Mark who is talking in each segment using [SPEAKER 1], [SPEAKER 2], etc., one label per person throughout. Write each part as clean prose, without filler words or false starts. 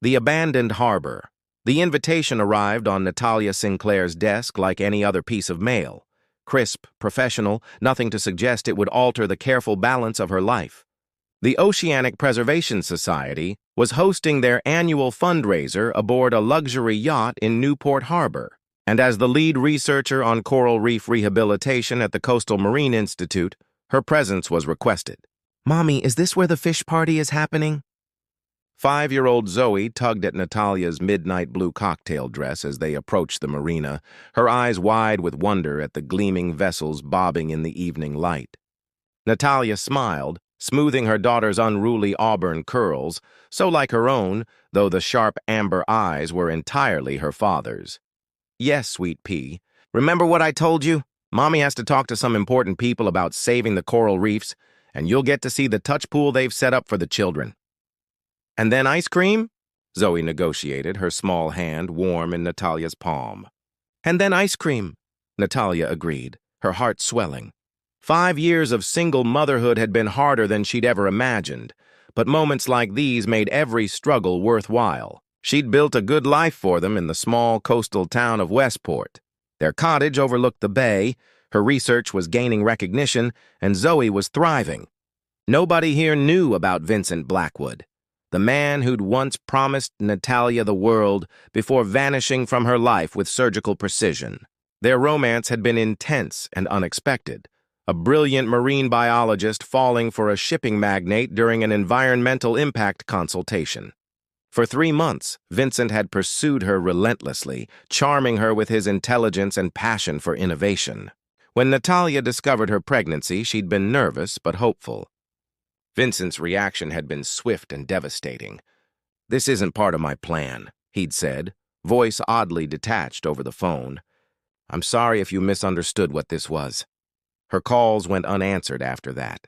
[SPEAKER 1] The abandoned harbor. The invitation arrived on Natalia Sinclair's desk like any other piece of mail. Crisp, professional, nothing to suggest it would alter the careful balance of her life. The Oceanic Preservation Society was hosting their annual fundraiser aboard a luxury yacht in Newport Harbor, and as the lead researcher on coral reef rehabilitation at the Coastal Marine Institute, her presence was requested. "Mommy, is this where the fish party is happening?" 5-year-old Zoe tugged at Natalia's midnight blue cocktail dress as they approached the marina, her eyes wide with wonder at the gleaming vessels bobbing in the evening light. Natalia smiled, smoothing her daughter's unruly auburn curls, so like her own, though the sharp amber eyes were entirely her father's. "Yes, sweet pea. Remember what I told you? Mommy has to talk to some important people about saving the coral reefs, and you'll get to see the touch pool they've set up for the children." "And then ice cream?" Zoe negotiated, her small hand warm in Natalia's palm. "And then ice cream," Natalia agreed, her heart swelling. 5 years of single motherhood had been harder than she'd ever imagined, but moments like these made every struggle worthwhile. She'd built a good life for them in the small coastal town of Westport. Their cottage overlooked the bay, her research was gaining recognition, and Zoe was thriving. Nobody here knew about Vincent Blackwood, the man who'd once promised Natalia the world before vanishing from her life with surgical precision. Their romance had been intense and unexpected, a brilliant marine biologist falling for a shipping magnate during an environmental impact consultation. For 3 months, Vincent had pursued her relentlessly, charming her with his intelligence and passion for innovation. When Natalia discovered her pregnancy, she'd been nervous but hopeful. Vincent's reaction had been swift and devastating. "This isn't part of my plan," he'd said, voice oddly detached over the phone. "I'm sorry if you misunderstood what this was." Her calls went unanswered after that.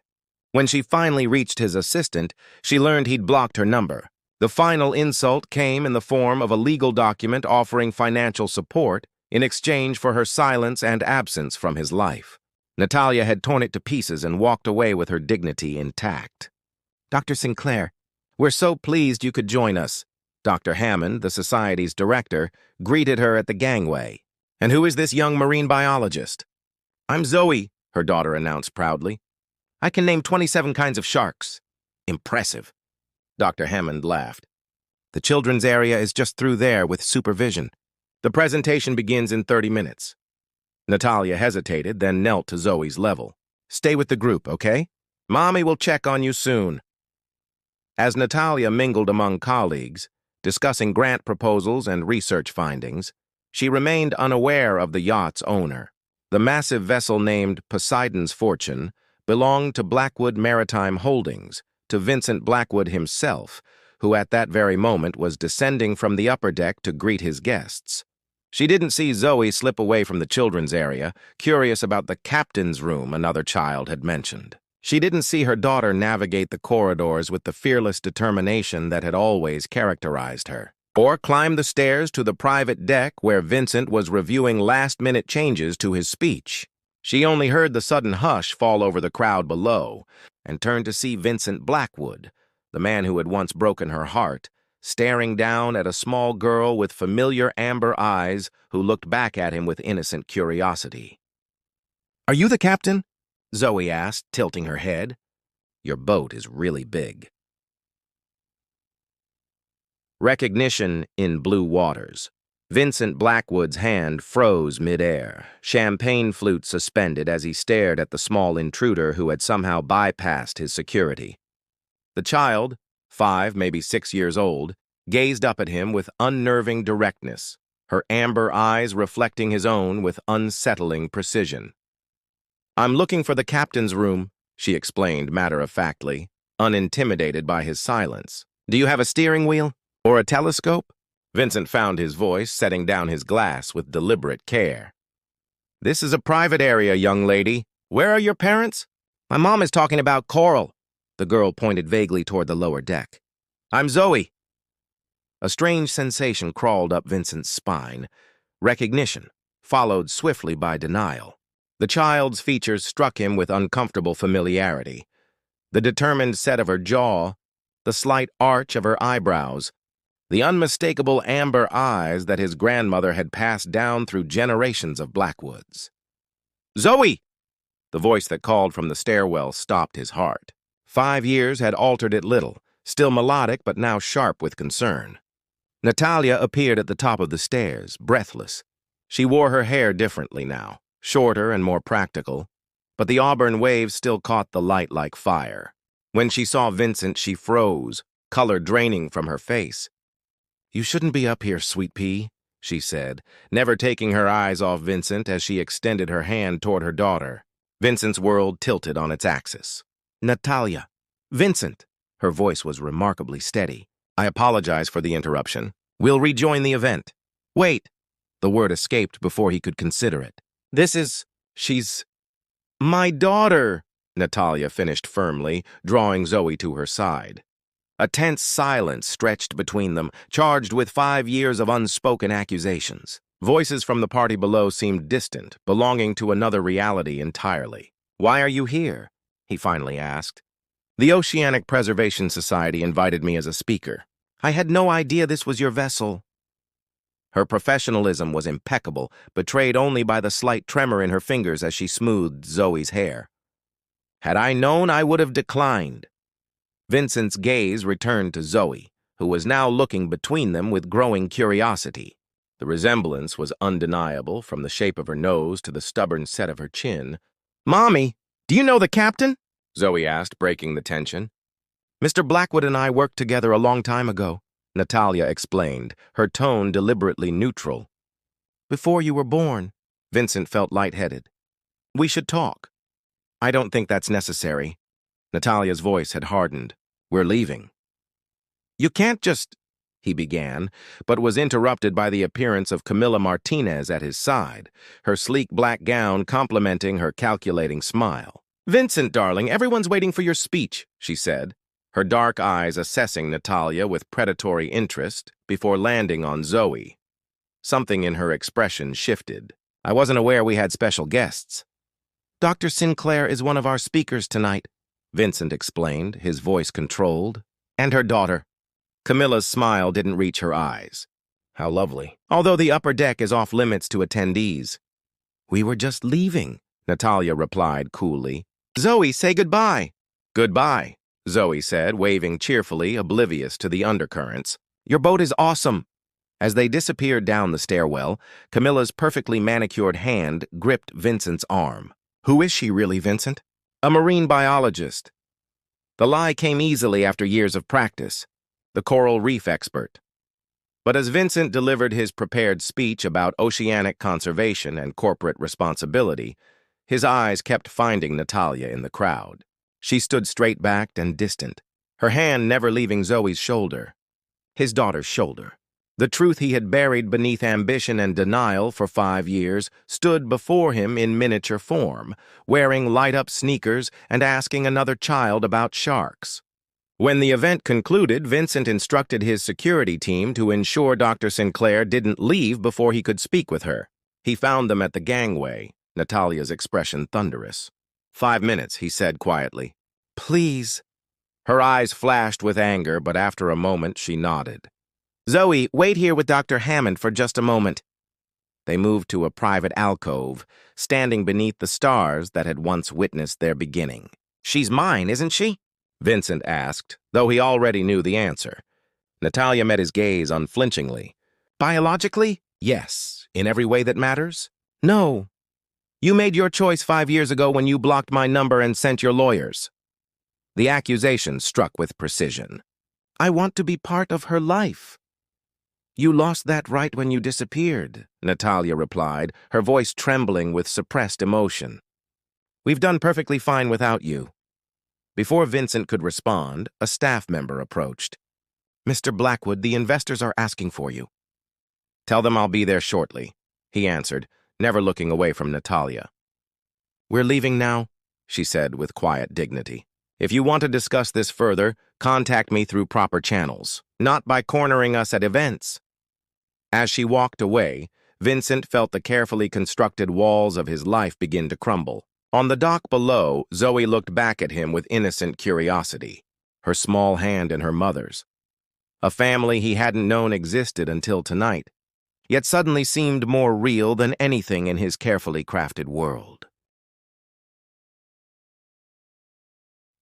[SPEAKER 1] When she finally reached his assistant, she learned he'd blocked her number. The final insult came in the form of a legal document offering financial support in exchange for her silence and absence from his life. Natalia had torn it to pieces and walked away with her dignity intact. "Dr. Sinclair, we're so pleased you could join us." Dr. Hammond, the society's director, greeted her at the gangway. "And who is this young marine biologist?" "I'm Zoe," her daughter announced proudly. "I can name 27 kinds of sharks." "Impressive." Dr. Hammond laughed. "The children's area is just through there with supervision. The presentation begins in 30 minutes. Natalia hesitated, then knelt to Zoe's level. "Stay with the group, okay? Mommy will check on you soon." As Natalia mingled among colleagues, discussing grant proposals and research findings, she remained unaware of the yacht's owner. The massive vessel named Poseidon's Fortune belonged to Blackwood Maritime Holdings, to Vincent Blackwood himself, who at that very moment was descending from the upper deck to greet his guests. She didn't see Zoe slip away from the children's area, curious about the captain's room another child had mentioned. She didn't see her daughter navigate the corridors with the fearless determination that had always characterized her, or climb the stairs to the private deck where Vincent was reviewing last-minute changes to his speech. She only heard the sudden hush fall over the crowd below and turned to see Vincent Blackwood, the man who had once broken her heart, staring down at a small girl with familiar amber eyes who looked back at him with innocent curiosity. "Are you the captain?" Zoe asked, tilting her head. "Your boat is really big." Recognition in blue waters. Vincent Blackwood's hand froze midair, champagne flute suspended as he stared at the small intruder who had somehow bypassed his security. The child, 5, maybe 6 years old, gazed up at him with unnerving directness, her amber eyes reflecting his own with unsettling precision. "I'm looking for the captain's room," she explained matter-of-factly, unintimidated by his silence. "Do you have a steering wheel? Or a telescope?" Vincent found his voice, setting down his glass with deliberate care. "This is a private area, young lady. Where are your parents?" "My mom is talking about coral." The girl pointed vaguely toward the lower deck. "I'm Zoe." A strange sensation crawled up Vincent's spine. Recognition, followed swiftly by denial. The child's features struck him with uncomfortable familiarity. The determined set of her jaw, the slight arch of her eyebrows, the unmistakable amber eyes that his grandmother had passed down through generations of Blackwoods. "Zoe!" The voice that called from the stairwell stopped his heart. 5 years had altered it little, still melodic but now sharp with concern. Natalia appeared at the top of the stairs, breathless. She wore her hair differently now, shorter and more practical, but the auburn waves still caught the light like fire. When she saw Vincent, she froze, color draining from her face. "You shouldn't be up here, sweet pea," she said, never taking her eyes off Vincent as she extended her hand toward her daughter. Vincent's world tilted on its axis. "Natalia." "Vincent." Her voice was remarkably steady. "I apologize for the interruption. We'll rejoin the event." "Wait." The word escaped before he could consider it. She's my daughter," Natalia finished firmly, drawing Zoe to her side. A tense silence stretched between them, charged with 5 years of unspoken accusations. Voices from the party below seemed distant, belonging to another reality entirely. "Why are you here?" he finally asked. "The Oceanic Preservation Society invited me as a speaker. I had no idea this was your vessel." Her professionalism was impeccable, betrayed only by the slight tremor in her fingers as she smoothed Zoe's hair. "Had I known, I would have declined." Vincent's gaze returned to Zoe, who was now looking between them with growing curiosity. The resemblance was undeniable, from the shape of her nose to the stubborn set of her chin. "Mommy, do you know the captain?" Zoe asked, breaking the tension. "Mr. Blackwood and I worked together a long time ago," Natalia explained, her tone deliberately neutral. "Before you were born." Vincent felt lightheaded. "We should talk." "I don't think that's necessary." Natalia's voice had hardened. "We're leaving." "You can't just—" he began, but was interrupted by the appearance of Camilla Martinez at his side, her sleek black gown complementing her calculating smile. "Vincent, darling, everyone's waiting for your speech," she said, her dark eyes assessing Natalia with predatory interest before landing on Zoe. Something in her expression shifted. "I wasn't aware we had special guests." "Dr. Sinclair is one of our speakers tonight," Vincent explained, his voice controlled. "And her daughter." Camilla's smile didn't reach her eyes. "How lovely. Although the upper deck is off limits to attendees." "We were just leaving," Natalia replied coolly. "Zoe, say goodbye." "Goodbye," Zoe said, waving cheerfully, oblivious to the undercurrents. "Your boat is awesome." As they disappeared down the stairwell, Camilla's perfectly manicured hand gripped Vincent's arm. "Who is she really, Vincent?" "A marine biologist." The lie came easily after years of practice. "The coral reef expert." But as Vincent delivered his prepared speech about oceanic conservation and corporate responsibility, his eyes kept finding Natalia in the crowd. She stood straight-backed and distant, her hand never leaving Zoe's shoulder. His daughter's shoulder. The truth he had buried beneath ambition and denial for 5 years stood before him in miniature form, wearing light-up sneakers and asking another child about sharks. When the event concluded, Vincent instructed his security team to ensure Dr. Sinclair didn't leave before he could speak with her. He found them at the gangway, Natalia's expression thunderous. 5 minutes, he said quietly. "Please." Her eyes flashed with anger, but after a moment she nodded. "Zoe, wait here with Dr. Hammond for just a moment." They moved to a private alcove, standing beneath the stars that had once witnessed their beginning. "She's mine, isn't she?" Vincent asked, though he already knew the answer. Natalia met his gaze unflinchingly. "Biologically? Yes. In every way that matters? No. You made your choice 5 years ago when you blocked my number and sent your lawyers." The accusation struck with precision. "I want to be part of her life." "You lost that right when you disappeared," Natalia replied, her voice trembling with suppressed emotion. "We've done perfectly fine without you." Before Vincent could respond, a staff member approached. "Mr. Blackwood, the investors are asking for you." "Tell them I'll be there shortly," he answered, never looking away from Natalia. "We're leaving now," she said with quiet dignity. "If you want to discuss this further, contact me through proper channels, not by cornering us at events." As she walked away, Vincent felt the carefully constructed walls of his life begin to crumble. On the dock below, Zoe looked back at him with innocent curiosity, her small hand in her mother's. a family he hadn't known existed until tonight, yet suddenly seemed more real than anything in his carefully crafted world.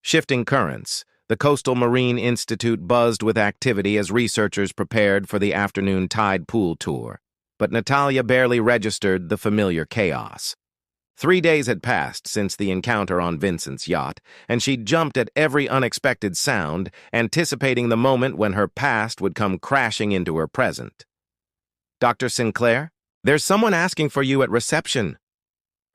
[SPEAKER 1] Shifting currents, the Coastal Marine Institute buzzed with activity as researchers prepared for the afternoon tide pool tour, but Natalia barely registered the familiar chaos. 3 days had passed since the encounter on Vincent's yacht, and she'd jumped at every unexpected sound, anticipating the moment when her past would come crashing into her present. "Dr. Sinclair, there's someone asking for you at reception."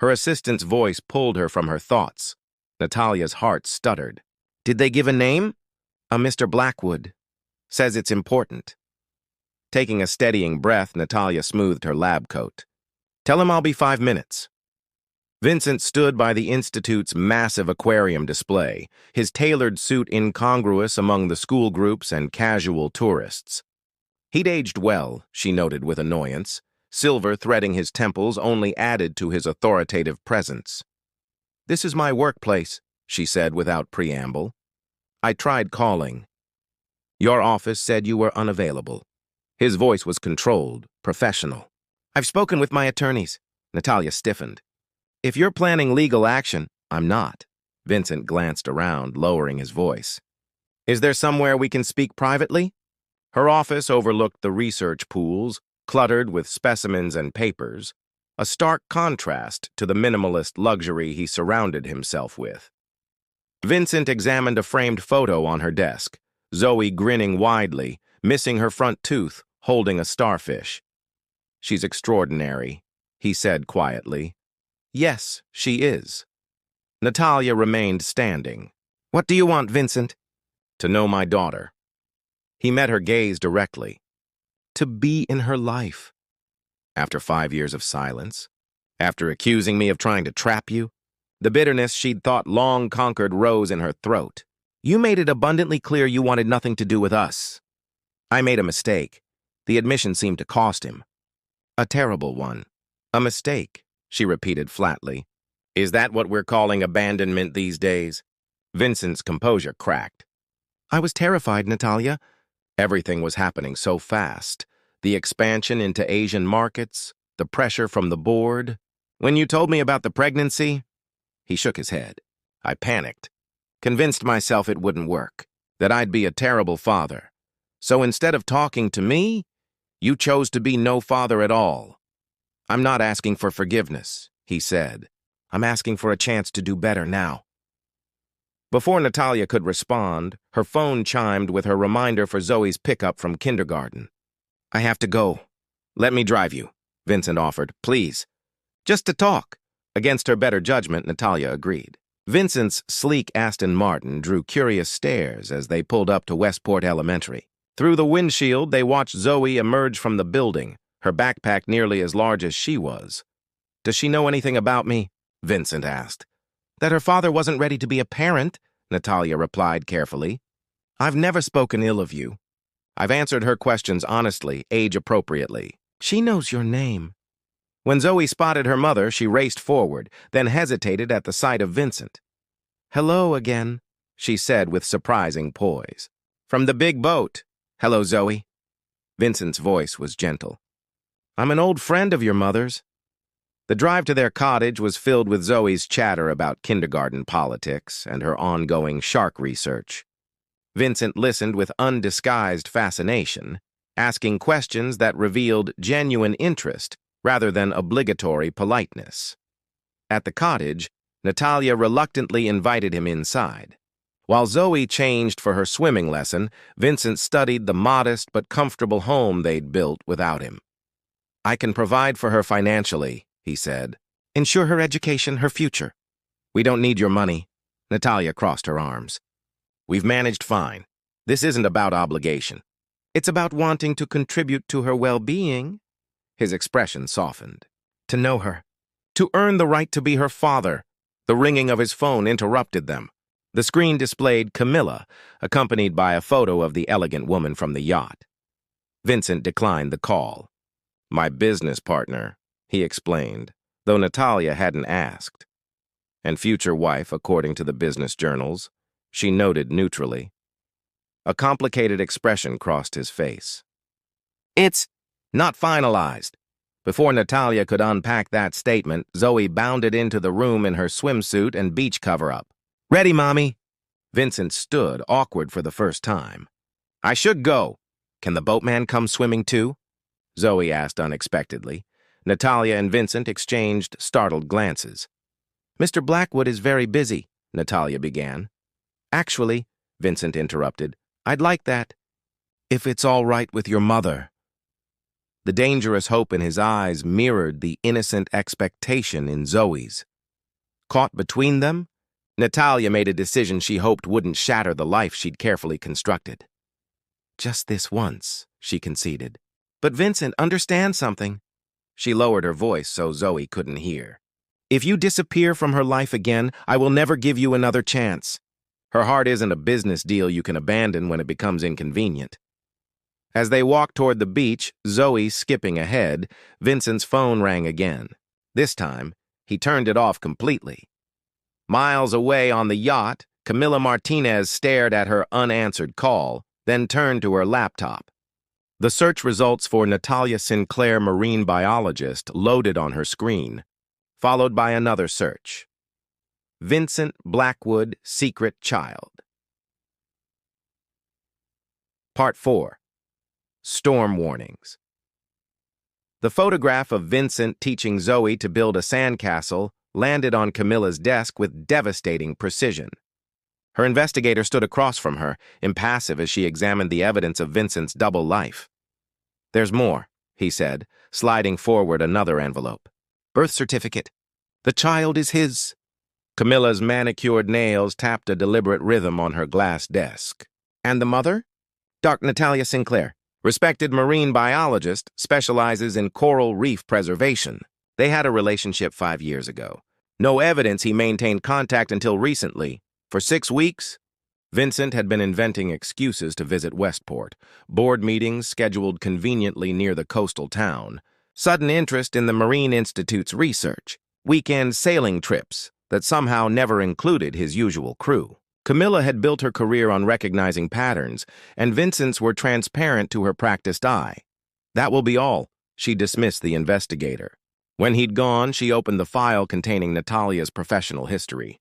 [SPEAKER 1] Her assistant's voice pulled her from her thoughts. Natalia's heart stuttered. "Did they give a name?" "A Mr. Blackwood. Says it's important." Taking a steadying breath, Natalia smoothed her lab coat. "Tell him I'll be 5 minutes." Vincent stood by the Institute's massive aquarium display, his tailored suit incongruous among the school groups and casual tourists. He'd aged well, she noted with annoyance. Silver threading his temples only added to his authoritative presence. "This is my workplace," she said without preamble. "I tried calling. Your office said you were unavailable." His voice was controlled, professional. "I've spoken with my attorneys." Natalia stiffened. "If you're planning legal action, I'm not." Vincent glanced around, lowering his voice. "Is there somewhere we can speak privately?" Her office overlooked the research pools, cluttered with specimens and papers, a stark contrast to the minimalist luxury he surrounded himself with. Vincent examined a framed photo on her desk, Zoe grinning widely, missing her front tooth, holding a starfish. "She's extraordinary," he said quietly. "Yes, she is." Natalia remained standing. "What do you want, Vincent?" "To know my daughter." He met her gaze directly. "To be in her life." After 5 years of silence, after accusing me of trying to trap you, the bitterness she'd thought long conquered rose in her throat. "You made it abundantly clear you wanted nothing to do with us." "I made a mistake." The admission seemed to cost him. "A terrible one." "A mistake," she repeated flatly. "Is that what we're calling abandonment these days?" Vincent's composure cracked. "I was terrified, Natalia." Everything was happening so fast. The expansion into Asian markets, the pressure from the board. "When you told me about the pregnancy," he shook his head. "I panicked, convinced myself it wouldn't work, that I'd be a terrible father. So instead of talking to me, you chose to be no father at all." "I'm not asking for forgiveness," he said. "I'm asking for a chance to do better now." Before Natalia could respond, her phone chimed with her reminder for Zoe's pickup from kindergarten. "I have to go. Let me drive you," Vincent offered. "Please." "Just to talk." Against her better judgment, Natalia agreed. Vincent's sleek Aston Martin drew curious stares as they pulled up to Westport Elementary. Through the windshield, they watched Zoe emerge from the building, her backpack nearly as large as she was. "Does she know anything about me?" Vincent asked. "That her father wasn't ready to be a parent," Natalia replied carefully. "I've never spoken ill of you. I've answered her questions honestly, age-appropriately. She knows your name." When Zoe spotted her mother, she raced forward, then hesitated at the sight of Vincent. "Hello again," she said with surprising poise. "From the big boat." "Hello, Zoe." Vincent's voice was gentle. "I'm an old friend of your mother's." The drive to their cottage was filled with Zoe's chatter about kindergarten politics and her ongoing shark research. Vincent listened with undisguised fascination, asking questions that revealed genuine interest rather than obligatory politeness. At the cottage, Natalia reluctantly invited him inside. While Zoe changed for her swimming lesson, Vincent studied the modest but comfortable home they'd built without him. "I can provide for her financially," he said. "Ensure her education, her future." "We don't need your money." Natalia crossed her arms. "We've managed fine. This isn't about obligation. It's about wanting to contribute to her well-being." His expression softened. "To know her. To earn the right to be her father." The ringing of his phone interrupted them. The screen displayed Camilla, accompanied by a photo of the elegant woman from the yacht. Vincent declined the call. "My business partner," he explained, though Natalia hadn't asked. "And future wife, according to the business journals," she noted neutrally. A complicated expression crossed his face. It's not finalized. Before Natalia could unpack that statement, Zoe bounded into the room in her swimsuit and beach cover-up. Ready, Mommy? Vincent stood, awkward for the first time. I should go. Can the boatman come swimming too? Zoe asked unexpectedly. Natalia and Vincent exchanged startled glances. Mr. Blackwood is very busy, Natalia began. Actually, Vincent interrupted, I'd like that. If it's all right with your mother. The dangerous hope in his eyes mirrored the innocent expectation in Zoe's. Caught between them, Natalia made a decision she hoped wouldn't shatter the life she'd carefully constructed. Just this once, she conceded. But Vincent, understand something. She lowered her voice so Zoe couldn't hear. If you disappear from her life again, I will never give you another chance. Her heart isn't a business deal you can abandon when it becomes inconvenient. As they walked toward the beach, Zoe skipping ahead, Vincent's phone rang again. This time, he turned it off completely. Miles away on the yacht, Camila Martinez stared at her unanswered call, then turned to her laptop. The search results for Natalia Sinclair, marine biologist, loaded on her screen, followed by another search. Vincent Blackwood, secret child. Part 4. Storm warnings. The photograph of Vincent teaching Zoe to build a sandcastle landed on Camilla's desk with devastating precision. Her investigator stood across from her, impassive as she examined the evidence of Vincent's double life. There's more, he said, sliding forward another envelope. Birth certificate. The child is his. Camilla's manicured nails tapped a deliberate rhythm on her glass desk. And the mother? Dr. Natalia Sinclair. Respected marine biologist, specializes in coral reef preservation. They had a relationship 5 years ago. No evidence he maintained contact until recently. For 6 weeks, Vincent had been inventing excuses to visit Westport, board meetings scheduled conveniently near the coastal town, sudden interest in the Marine Institute's research, weekend sailing trips that somehow never included his usual crew. Camilla had built her career on recognizing patterns, and Vincent's were transparent to her practiced eye. That will be all, she dismissed the investigator. When he'd gone, she opened the file containing Natalia's professional history.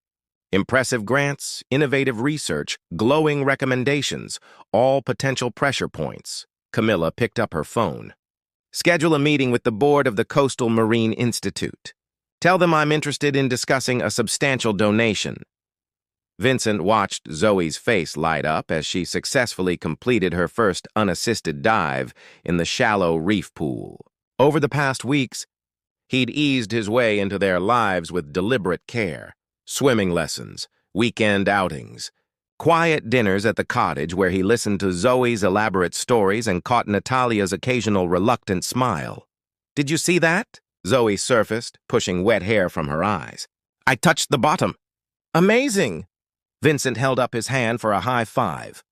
[SPEAKER 1] Impressive grants, innovative research, glowing recommendations, all potential pressure points. Camilla picked up her phone. Schedule a meeting with the board of the Coastal Marine Institute. Tell them I'm interested in discussing a substantial donation. Vincent watched Zoe's face light up as she successfully completed her first unassisted dive in the shallow reef pool. Over the past weeks, he'd eased his way into their lives with deliberate care. Swimming lessons, weekend outings, quiet dinners at the cottage where he listened to Zoe's elaborate stories and caught Natalia's occasional reluctant smile. Did you see that? Zoe surfaced, pushing wet hair from her eyes. I touched the bottom. Amazing! Vincent held up his hand for a high five.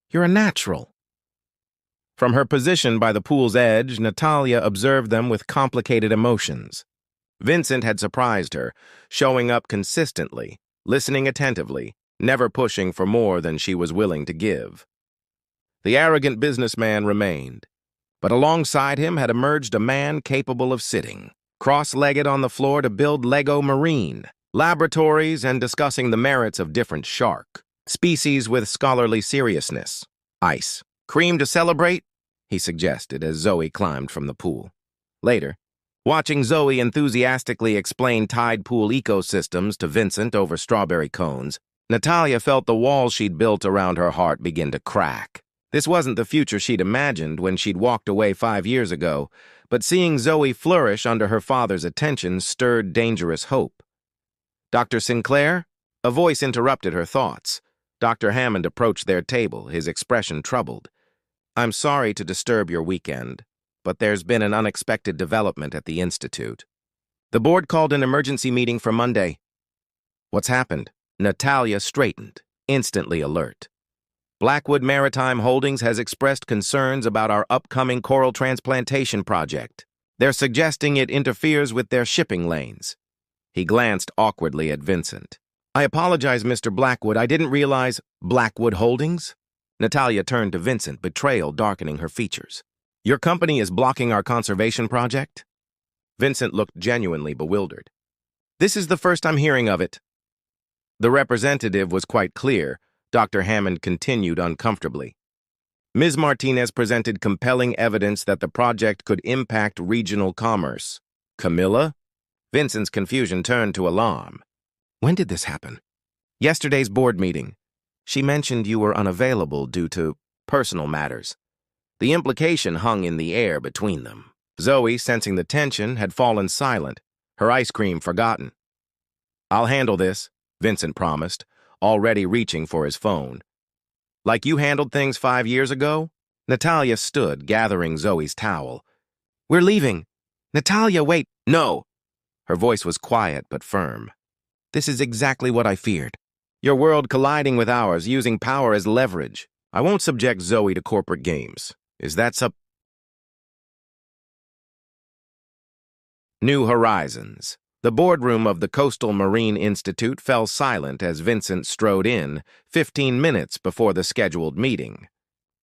[SPEAKER 1] You're a natural. From her position by the pool's edge, Natalia observed them with complicated emotions. Vincent had surprised her, showing up consistently, listening attentively, never pushing for more than she was willing to give. The arrogant businessman remained, but alongside him had emerged a man capable of sitting, cross-legged on the floor to build Lego Marine, laboratories and discussing the merits of different shark species with scholarly seriousness. Ice. Cream to celebrate? He suggested as Zoe climbed from the pool. Later, watching Zoe enthusiastically explain tide pool ecosystems to Vincent over strawberry cones, Natalia felt the walls she'd built around her heart begin to crack. This wasn't the future she'd imagined when she'd walked away 5 years ago, but seeing Zoe flourish under her father's attention stirred dangerous hope. Dr. Sinclair? A voice interrupted her thoughts. Dr. Hammond approached their table, his expression troubled. I'm sorry to disturb your weekend, but there's been an unexpected development at the Institute. The board called an emergency meeting for Monday. What's happened? Natalia straightened, instantly alert. Blackwood Maritime Holdings has expressed concerns about our upcoming coral transplantation project. They're suggesting it interferes with their shipping lanes. He glanced awkwardly at Vincent. I apologize, Mr. Blackwood. I didn't realize Blackwood Holdings? Natalia turned to Vincent, betrayal darkening her features. Your company is blocking our conservation project? Vincent looked genuinely bewildered. This is the first I'm hearing of it. The representative was quite clear. Dr. Hammond continued uncomfortably. Ms. Martinez presented compelling evidence that the project could impact regional commerce. Camilla? Vincent's confusion turned to alarm. When did this happen? Yesterday's board meeting. She mentioned you were unavailable due to personal matters. The implication hung in the air between them. Zoe, sensing the tension, had fallen silent, her ice cream forgotten. I'll handle this, Vincent promised, already reaching for his phone. Like you handled things 5 years ago? Natalia stood, gathering Zoe's towel. We're leaving. Natalia, wait. No. Her voice was quiet but firm. This is exactly what I feared. Your world colliding with ours, using power as leverage. I won't subject Zoe to corporate games. Is that New Horizons. The boardroom of the Coastal Marine Institute fell silent as Vincent strode in, 15 minutes before the scheduled meeting.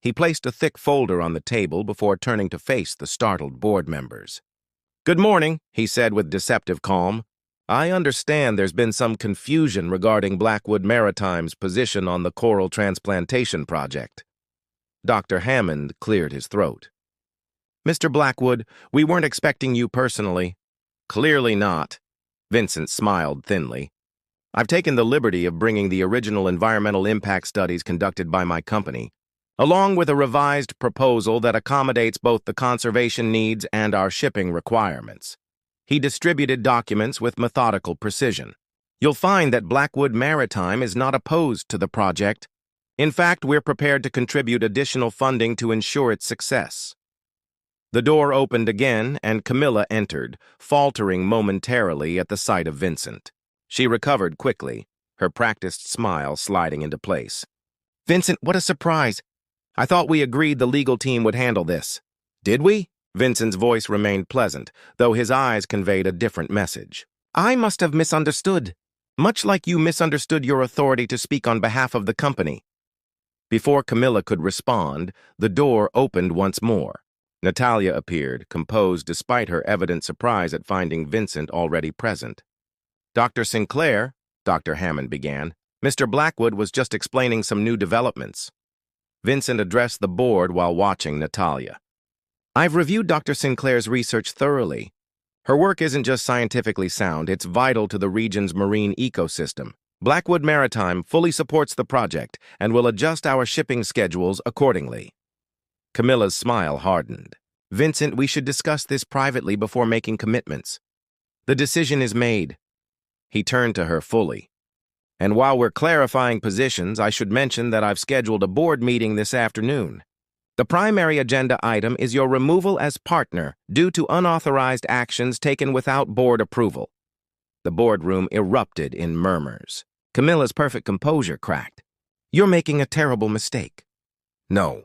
[SPEAKER 1] He placed a thick folder on the table before turning to face the startled board members. Good morning, he said with deceptive calm. I understand there's been some confusion regarding Blackwood Maritime's position on the coral transplantation project. Dr. Hammond cleared his throat. Mr. Blackwood, we weren't expecting you personally. Clearly not. Vincent smiled thinly. I've taken the liberty of bringing the original environmental impact studies conducted by my company, along with a revised proposal that accommodates both the conservation needs and our shipping requirements. He distributed documents with methodical precision. You'll find that Blackwood Maritime is not opposed to the project. In fact, we're prepared to contribute additional funding to ensure its success. The door opened again, and Camilla entered, faltering momentarily at the sight of Vincent. She recovered quickly, her practiced smile sliding into place. Vincent, what a surprise! I thought we agreed the legal team would handle this. Did we? Vincent's voice remained pleasant, though his eyes conveyed a different message. I must have misunderstood, much like you misunderstood your authority to speak on behalf of the company. Before Camilla could respond, the door opened once more. Natalia appeared, composed despite her evident surprise at finding Vincent already present. Dr. Sinclair, Dr. Hammond began, Mr. Blackwood was just explaining some new developments. Vincent addressed the board while watching Natalia. I've reviewed Dr. Sinclair's research thoroughly. Her work isn't just scientifically sound, it's vital to the region's marine ecosystem. Blackwood Maritime fully supports the project and will adjust our shipping schedules accordingly. Camilla's smile hardened. Vincent, we should discuss this privately before making commitments. The decision is made. He turned to her fully. And while we're clarifying positions, I should mention that I've scheduled a board meeting this afternoon. The primary agenda item is your removal as partner due to unauthorized actions taken without board approval. The boardroom erupted in murmurs. Camilla's perfect composure cracked. You're making a terrible mistake. No,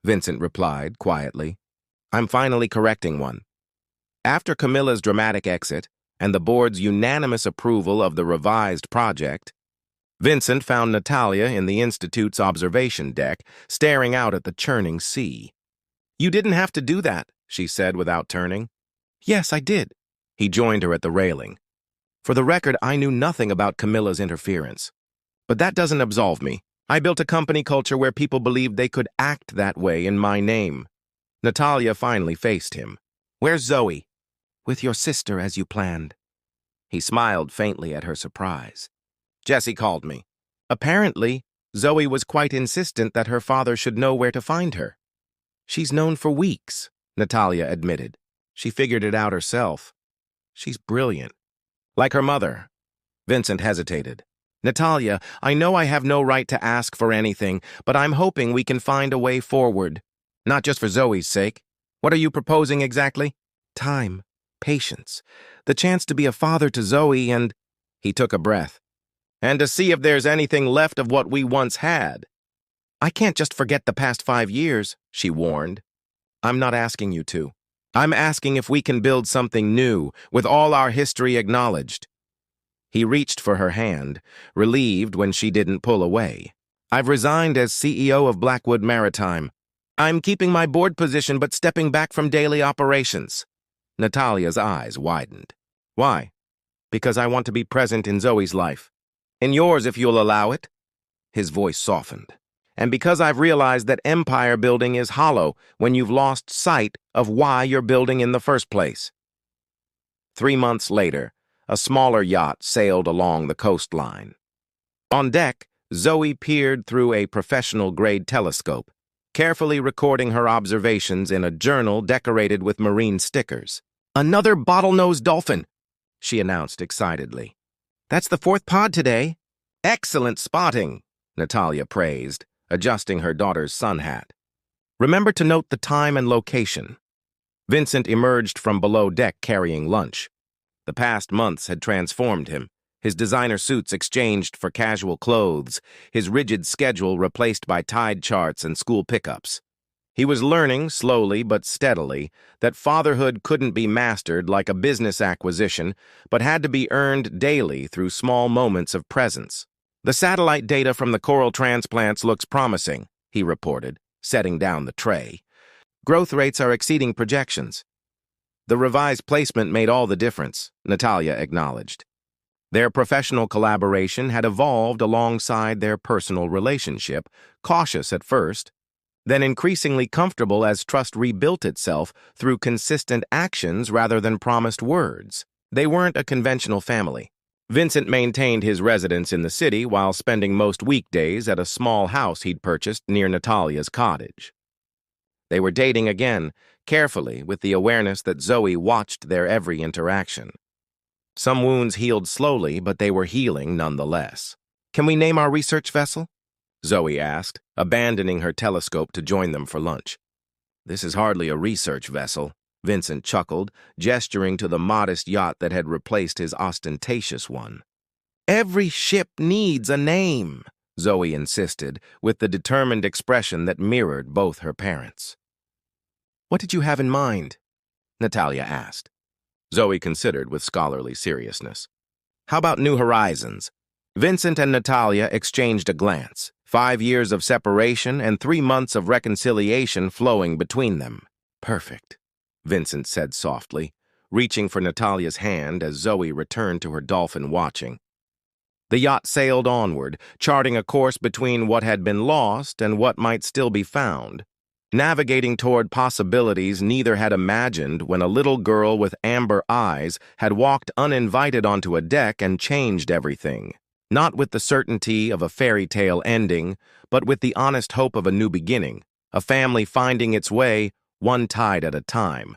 [SPEAKER 1] Vincent replied quietly. I'm finally correcting one. After Camilla's dramatic exit and the board's unanimous approval of the revised project, Vincent found Natalia in the Institute's observation deck, staring out at the churning sea. You didn't have to do that, she said without turning. Yes, I did. He joined her at the railing. For the record, I knew nothing about Camilla's interference. But that doesn't absolve me. I built a company culture where people believed they could act that way in my name. Natalia finally faced him. Where's Zoe? With your sister, as you planned. He smiled faintly at her surprise. Jessie called me. Apparently, Zoe was quite insistent that her father should know where to find her. She's known for weeks, Natalia admitted. She figured it out herself. She's brilliant. Like her mother. Vincent hesitated. Natalia, I know I have no right to ask for anything, but I'm hoping we can find a way forward. Not just for Zoe's sake. What are you proposing exactly? Time, patience, the chance to be a father to Zoe and... He took a breath. And to see if there's anything left of what we once had. I can't just forget the past 5 years, she warned. I'm not asking you to. I'm asking if we can build something new, with all our history acknowledged. He reached for her hand, relieved when she didn't pull away. I've resigned as CEO of Blackwood Maritime. I'm keeping my board position but stepping back from daily operations. Natalia's eyes widened. Why? Because I want to be present in Zoe's life. In yours, if you'll allow it. His voice softened. And because I've realized that empire building is hollow when you've lost sight of why you're building in the first place. 3 months later, a smaller yacht sailed along the coastline. On deck, Zoe peered through a professional-grade telescope, carefully recording her observations in a journal decorated with marine stickers. "Another bottlenose dolphin," she announced excitedly. "That's the 4th pod today." "Excellent spotting," Natalia praised, adjusting her daughter's sun hat. "Remember to note the time and location." Vincent emerged from below deck carrying lunch. The past months had transformed him. His designer suits exchanged for casual clothes, his rigid schedule replaced by tide charts and school pickups. He was learning, slowly but steadily, that fatherhood couldn't be mastered like a business acquisition, but had to be earned daily through small moments of presence. "The satellite data from the coral transplants looks promising," he reported, setting down the tray. "Growth rates are exceeding projections." The revised placement made all the difference, Natalia acknowledged. Their professional collaboration had evolved alongside their personal relationship, cautious at first, then increasingly comfortable as trust rebuilt itself through consistent actions rather than promised words. They weren't a conventional family. Vincent maintained his residence in the city while spending most weekdays at a small house he'd purchased near Natalia's cottage. They were dating again, carefully, with the awareness that Zoe watched their every interaction. Some wounds healed slowly, but they were healing nonetheless. "Can we name our research vessel?" Zoe asked, abandoning her telescope to join them for lunch. "This is hardly a research vessel," Vincent chuckled, gesturing to the modest yacht that had replaced his ostentatious one. "Every ship needs a name," Zoe insisted, with the determined expression that mirrored both her parents. "What did you have in mind?" Natalia asked. Zoe considered with scholarly seriousness. "How about New Horizons?" Vincent and Natalia exchanged a glance, 5 years of separation and 3 months of reconciliation flowing between them. "Perfect," Vincent said softly, reaching for Natalia's hand as Zoe returned to her dolphin watching. The yacht sailed onward, charting a course between what had been lost and what might still be found, navigating toward possibilities neither had imagined when a little girl with amber eyes had walked uninvited onto a deck and changed everything, not with the certainty of a fairy tale ending, but with the honest hope of a new beginning, a family finding its way, one tide at a time.